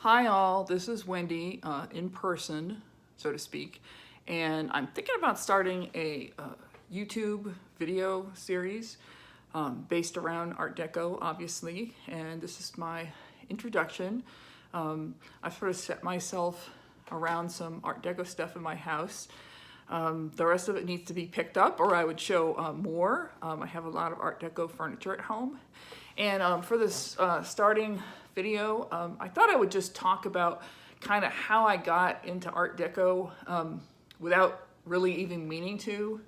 Hi all, this is Wendy in person, so to speak, and I'm thinking about starting a YouTube video series based around Art Deco, obviously, and this is my introduction. I've sort of set myself around some Art Deco stuff in my house. The rest of it needs to be picked up, or I would show more. I have a lot of Art Deco furniture at home. And for this starting video, I thought I would just talk about kind of how I got into Art Deco without really even meaning to.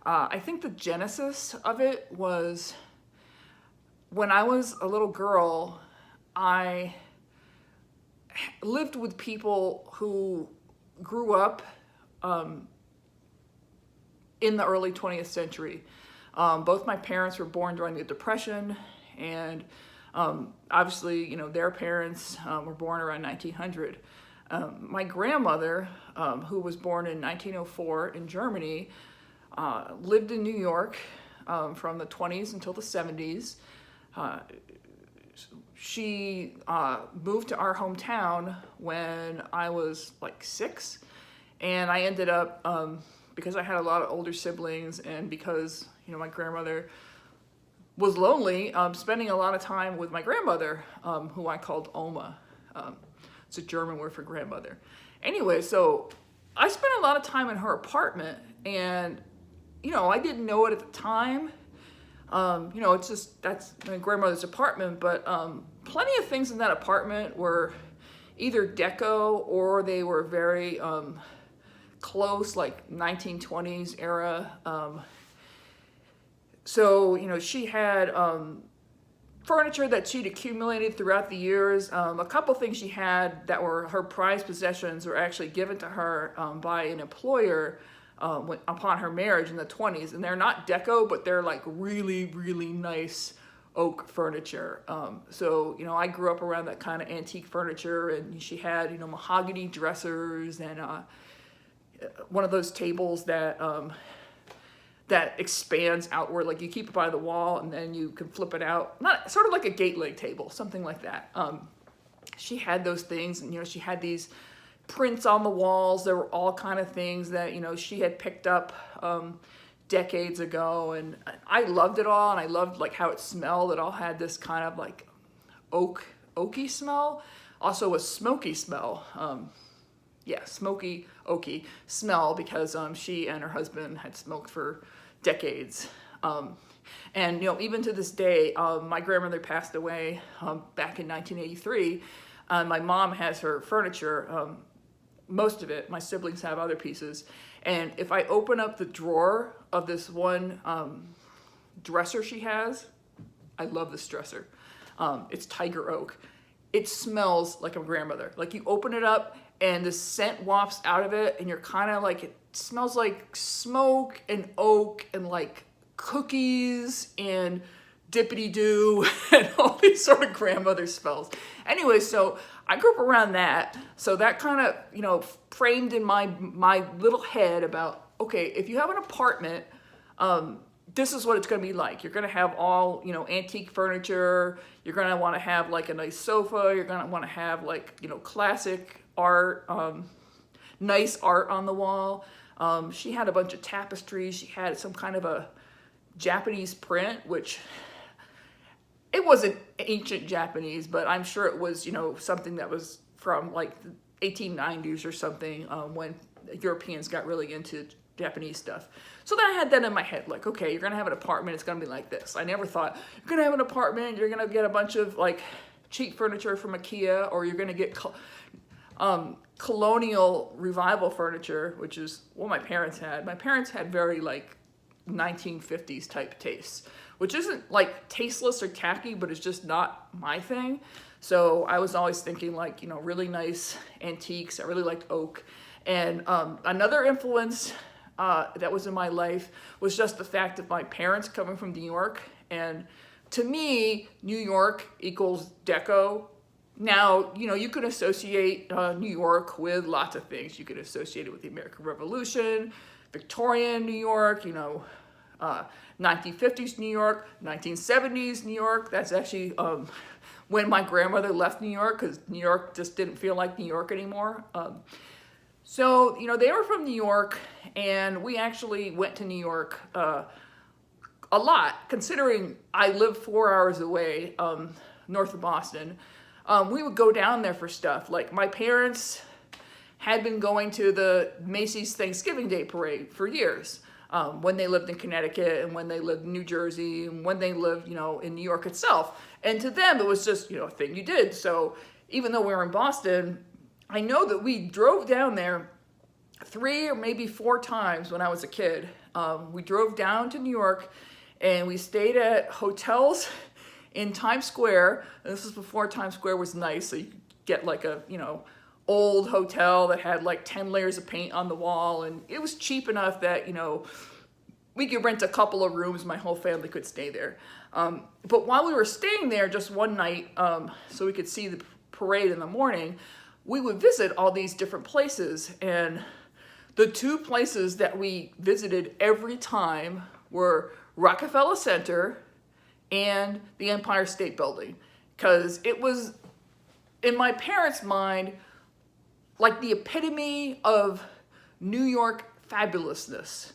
I think the genesis of it was when I was a little girl. I lived with people who grew up in the early 20th century. Both my parents were born during the Depression, and obviously, you know, their parents were born around 1900. My grandmother, who was born in 1904 in Germany, lived in New York from the 20s until the 70s. She moved to our hometown when I was like 6, and I ended up, because I had a lot of older siblings and because, you know, my grandmother was lonely, spending a lot of time with my grandmother, who I called Oma. It's a German word for grandmother. Anyway, so I spent a lot of time in her apartment, and, you know, I didn't know it at the time. You know, it's just, that's my grandmother's apartment, but plenty of things in that apartment were either Deco or they were very close, like 1920s era. So, you know, she had furniture that she'd accumulated throughout the years. A couple things she had that were her prized possessions were actually given to her by an employer upon her marriage in the 20s. And they're not Deco, but they're like really, really nice oak furniture. So, you know, I grew up around that kind of antique furniture, and she had, you know, mahogany dressers and one of those tables that that expands outward, like you keep it by the wall and then you can flip it out. Not sort of like a gate leg table, something like that. She had those things, and, you know, she had these prints on the walls. There were all kind of things that, you know, she had picked up decades ago, and I loved it all, and I loved like how it smelled. It all had this kind of like oaky smell, also a smoky smell. Yeah, smoky, oaky smell, because she and her husband had smoked for decades. And, you know, even to this day, my grandmother passed away back in 1983. My mom has her furniture, most of it. My siblings have other pieces. And if I open up the drawer of this one dresser she has, I love this dresser. It's tiger oak. It smells like a grandmother. Like, you open it up and the scent wafts out of it, and you're kind of like, it smells like smoke and oak and like cookies and dippity-doo and all these sort of grandmother smells. Anyway, so I grew up around that. So that kind of, you know, framed in my little head about, okay, if you have an apartment, this is what it's going to be like. You're going to have all, you know, antique furniture. You're going to want to have like a nice sofa. You're going to want to have like, you know, classic art, nice art on the wall. She had a bunch of tapestries. She had some kind of a Japanese print, which it wasn't ancient Japanese, but I'm sure it was, you know, something that was from like the 1890s or something, when Europeans got really into Japanese stuff. So then I had that in my head, like, okay, you're gonna have an apartment, it's gonna be like this. I never thought you're gonna have an apartment, you're gonna get a bunch of like cheap furniture from IKEA, or you're gonna get colonial revival furniture, which is what my parents had. My parents had very like 1950s type tastes, which isn't like tasteless or tacky, but it's just not my thing. So I was always thinking like, you know, really nice antiques. I really liked oak. And another influence that was in my life was just the fact of my parents coming from New York. And to me, New York equals Deco. Now, you know, you could associate New York with lots of things. You could associate it with the American Revolution, Victorian New York, you know, 1950s New York, 1970s New York. That's actually when my grandmother left New York, because New York just didn't feel like New York anymore. So, they were from New York, and we actually went to New York a lot, considering I live 4 hours away, north of Boston. We would go down there for stuff. Like, my parents had been going to the Macy's Thanksgiving Day Parade for years, when they lived in Connecticut and when they lived in New Jersey and when they lived, in New York itself. And to them, it was just, a thing you did. So even though we were in Boston, I know that we drove down there 3 or maybe 4 times when I was a kid. We drove down to New York and we stayed at hotels in Times Square. And this was before Times Square was nice, so you could get like a, old hotel that had like 10 layers of paint on the wall, and it was cheap enough that, we could rent a couple of rooms, my whole family could stay there. But while we were staying there just one night, so we could see the parade in the morning, we would visit all these different places, and the 2 places that we visited every time were Rockefeller Center and the Empire State Building, because it was, in my parents' mind, like the epitome of New York fabulousness.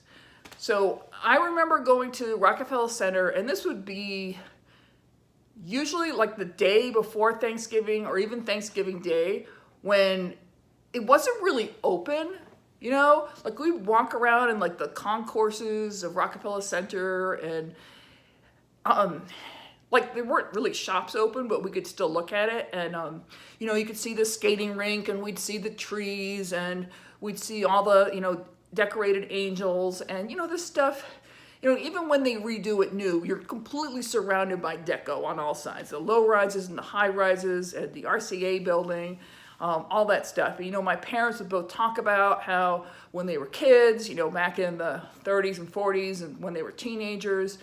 So I remember going to Rockefeller Center, and this would be usually like the day before Thanksgiving or even Thanksgiving Day, when it wasn't really open, like we'd walk around in like the concourses of Rockefeller Center, and like there weren't really shops open, but we could still look at it. And, you could see the skating rink, and we'd see the trees, and we'd see all the, decorated angels, and, this stuff, even when they redo it new, you're completely surrounded by Deco on all sides. The low rises and the high rises and the RCA building, all that stuff. And, my parents would both talk about how when they were kids, back in the 30s and 40s, and when they were teenagers,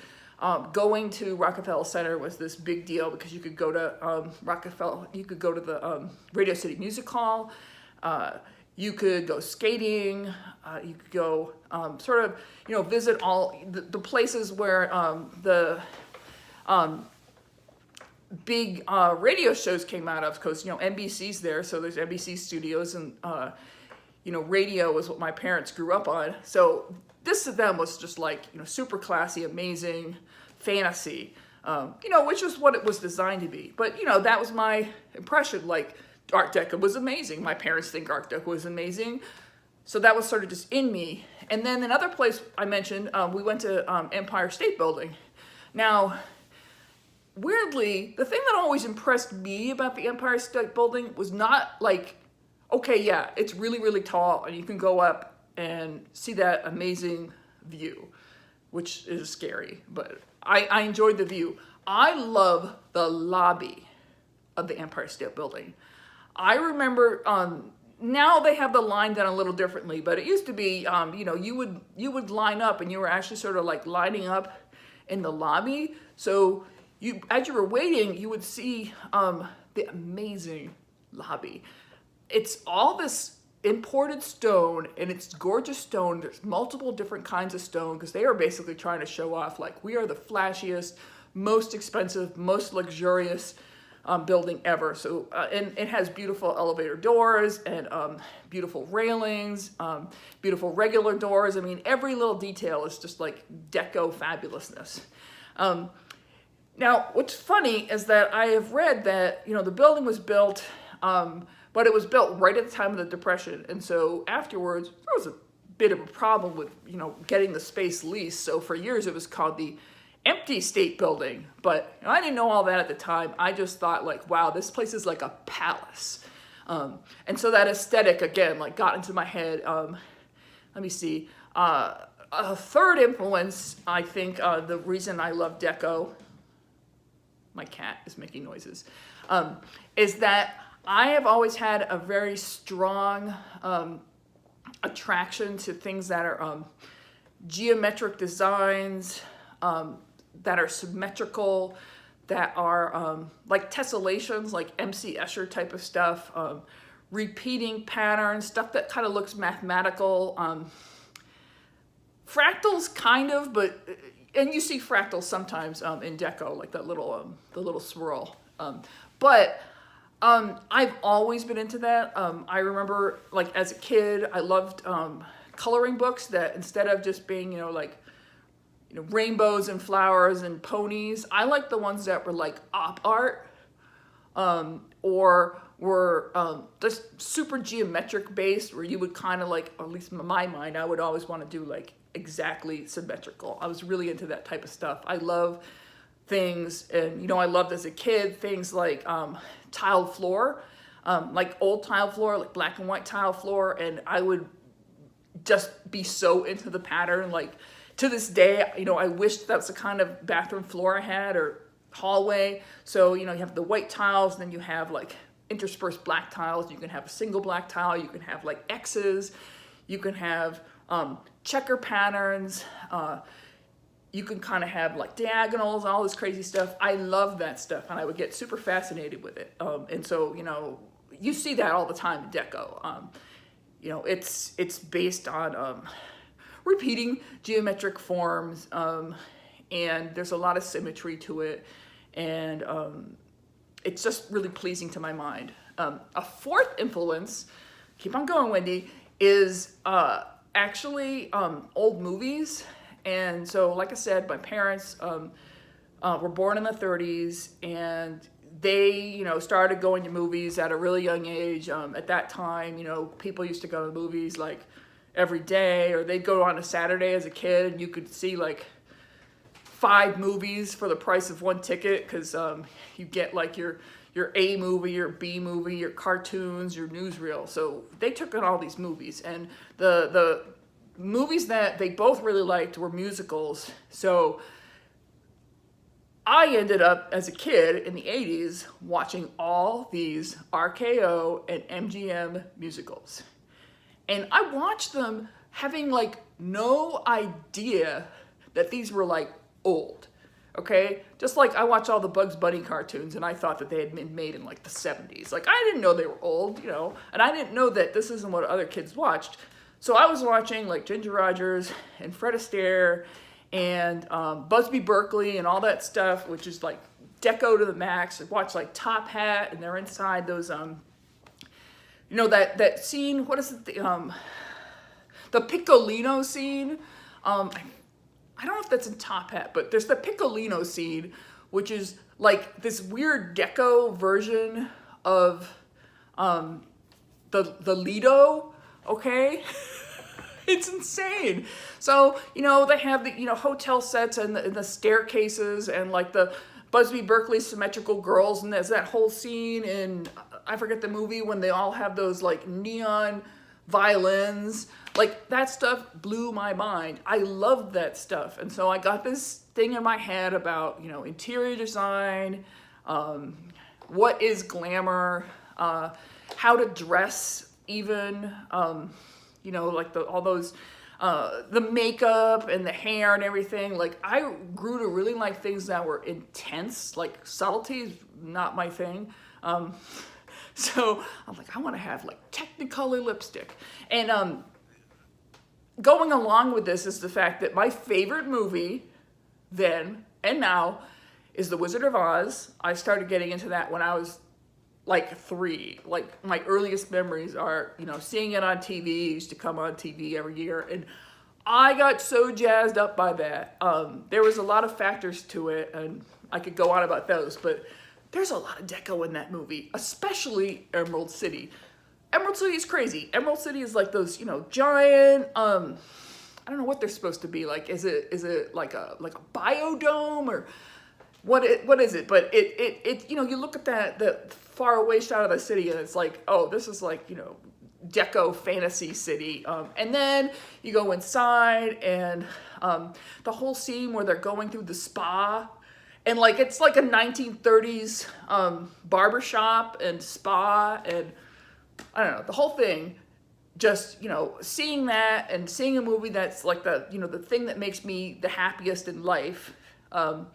going to Rockefeller Center was this big deal, because you could go to you could go to the Radio City Music Hall, you could go skating, you could go visit all the places where the big radio shows came out of, because NBC's there, so there's NBC studios, and radio is what my parents grew up on. So this to them was just like super classy, amazing, fantasy, which is what it was designed to be. But that was my impression. Like, Art Deco was amazing. My parents think Art Deco was amazing, so that was sort of just in me. And then another place I mentioned, we went to Empire State Building. Now, weirdly, the thing that always impressed me about the Empire State Building was not like, okay, yeah, it's really, really tall, and you can go up and see that amazing view, which is scary, but I enjoyed the view. I love the lobby of the Empire State Building. I remember, now they have the line done a little differently, but it used to be, you would line up, and you were actually sort of like lining up in the lobby. So as you were waiting, you would see the amazing lobby. It's all this imported stone, and it's gorgeous stone. There's multiple different kinds of stone, because they are basically trying to show off, like, we are the flashiest, most expensive, most luxurious building ever. So, and it has beautiful elevator doors, and beautiful railings, beautiful regular doors. I mean, every little detail is just like Deco fabulousness. Now, what's funny is that I have read that, the building was built, but it was built right at the time of the Depression. And so afterwards, there was a bit of a problem with, getting the space leased. So for years, it was called the Empty State Building. But I didn't know all that at the time. I just thought, like, wow, this place is like a palace. And so that aesthetic, again, like, got into my head. Let me see. A third influence, I think, the reason I love Deco, my cat is making noises, is that I have always had a very strong attraction to things that are geometric designs, that are symmetrical, that are like tessellations, like M.C. Escher type of stuff, repeating patterns, stuff that kind of looks mathematical, fractals kind of, but, and you see fractals sometimes in Deco, like that little, the little swirl. But I've always been into that. I remember, like, as a kid, I loved coloring books that instead of just being, like, rainbows and flowers and ponies, I like the ones that were like op art, or were just super geometric based, where you would kind of like, or at least in my mind, I would always want to do like exactly symmetrical. I was really into that type of stuff. I love things, and I loved as a kid things like tiled floor, like old tile floor, like black and white tile floor, and I would just be so into the pattern. Like, to this day, I wish that's the kind of bathroom floor I had, or hallway. So, you have the white tiles, and then you have like interspersed black tiles. You can have a single black tile. You can have like X's. You can have checker patterns. You can kind of have like diagonals, all this crazy stuff. I love that stuff, and I would get super fascinated with it. And so, you see that all the time in Deco. It's based on repeating geometric forms, and there's a lot of symmetry to it, and it's just really pleasing to my mind. A fourth influence, keep on going, Wendy, is actually old movies. And so, like I said, my parents were born in the 30s, and they, started going to movies at a really young age. At that time, people used to go to movies like every day, or they'd go on a Saturday as a kid, and you could see like 5 movies for the price of 1 ticket, because you get like your A movie, your B movie, your cartoons, your newsreel. So they took in all these movies, and the movies that they both really liked were musicals. So I ended up, as a kid in the 80s, watching all these RKO and MGM musicals. And I watched them having like no idea that these were like old, okay? Just like I watch all the Bugs Bunny cartoons, and I thought that they had been made in like the 70s. Like, I didn't know they were old, and I didn't know that this isn't what other kids watched. So I was watching like Ginger Rogers and Fred Astaire and Busby Berkeley and all that stuff, which is like Deco to the max. I watched like Top Hat, and they're inside those that scene, what is it, the Piccolino scene. I don't know if that's in Top Hat, but there's the Piccolino scene, which is like this weird Deco version of the Lido, okay? It's insane. So, they have the, hotel sets and the staircases, and like the Busby Berkeley symmetrical girls, and there's that whole scene in, I forget the movie, when they all have those like neon violins. Like, that stuff blew my mind. I loved that stuff. And so I got this thing in my head about, interior design, what is glamour, how to dress even, like all those, the makeup and the hair and everything. Like, I grew to really like things that were intense. Like, subtlety is not my thing. So I'm like, I want to have like Technicolor lipstick. And going along with this is the fact that my favorite movie then and now is The Wizard of Oz. I started getting into that when I was like 3. Like, my earliest memories are, seeing it on TV. It used to come on TV every year, and I got so jazzed up by that. There was a lot of factors to it, and I could go on about those, but there's a lot of Deco in that movie, especially Emerald City. Emerald City is crazy. Emerald City is like those, giant, I don't know what they're supposed to be. Like, is it like a biodome, or what is it? But it you look at the far away shot of the city, and it's like, oh, this is like, Deco fantasy city. And then you go inside, and the whole scene where they're going through the spa, and like, it's like a 1930s barbershop and spa, and I don't know, the whole thing. Just, seeing that and seeing a movie that's like the thing that makes me the happiest in life, and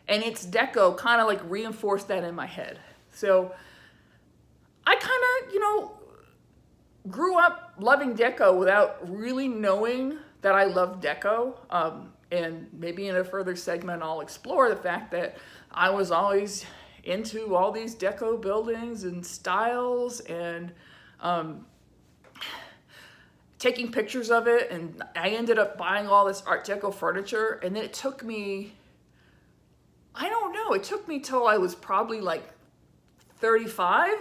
it's Deco, kind of like reinforced that in my head. So I kind of, grew up loving Deco without really knowing that I love Deco. And maybe in a further segment, I'll explore the fact that I was always into all these Deco buildings and styles, and taking pictures of it. And I ended up buying all this Art Deco furniture, and then it took me, I don't know, it took me till I was probably like 35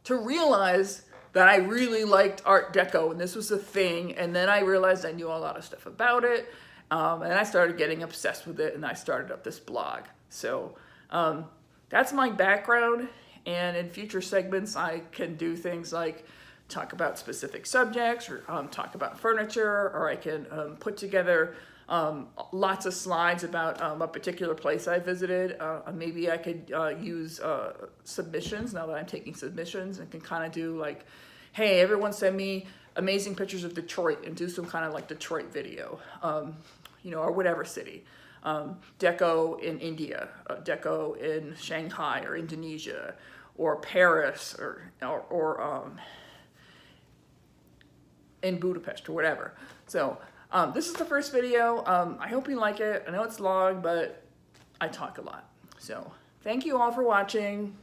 to realize that I really liked Art Deco and this was a thing. And then I realized I knew a lot of stuff about it, and I started getting obsessed with it, and I started up this blog. So that's my background, and in future segments I can do things like talk about specific subjects, or talk about furniture, or I can put together lots of slides about a particular place I visited. Maybe I could use submissions now that I'm taking submissions, and can kind of do like, hey, everyone send me amazing pictures of Detroit, and do some kind of like Detroit video, you know, or whatever city. Deco in India, Deco in Shanghai or Indonesia, or Paris, or in Budapest, or whatever. So this is the first video. I hope you like it. I know it's long, but I talk a lot. So thank you all for watching.